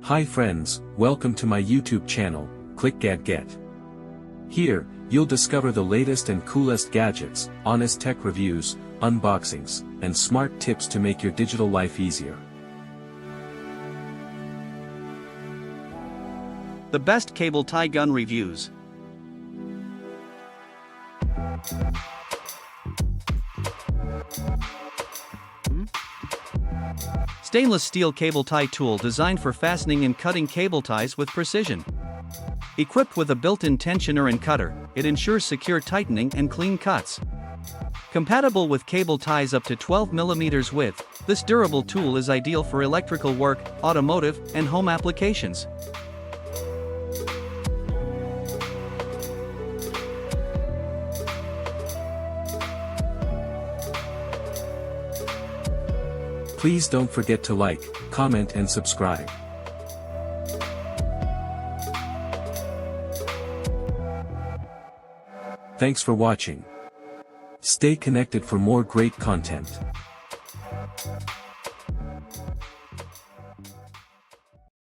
Hi friends, welcome to my YouTube channel, clickgatget. Here, you'll discover the latest and coolest gadgets, honest tech reviews, unboxings, and smart tips to make your digital life easier. The best cable tie gun reviews. Stainless steel cable tie tool designed for fastening and cutting cable ties with precision. Equipped with a built-in tensioner and cutter, it ensures secure tightening and clean cuts. Compatible with cable ties up to 12 mm width, this durable tool is ideal for electrical work, automotive, and home applications. Please don't forget to like, comment and subscribe. Thanks for watching. Stay connected for more great content.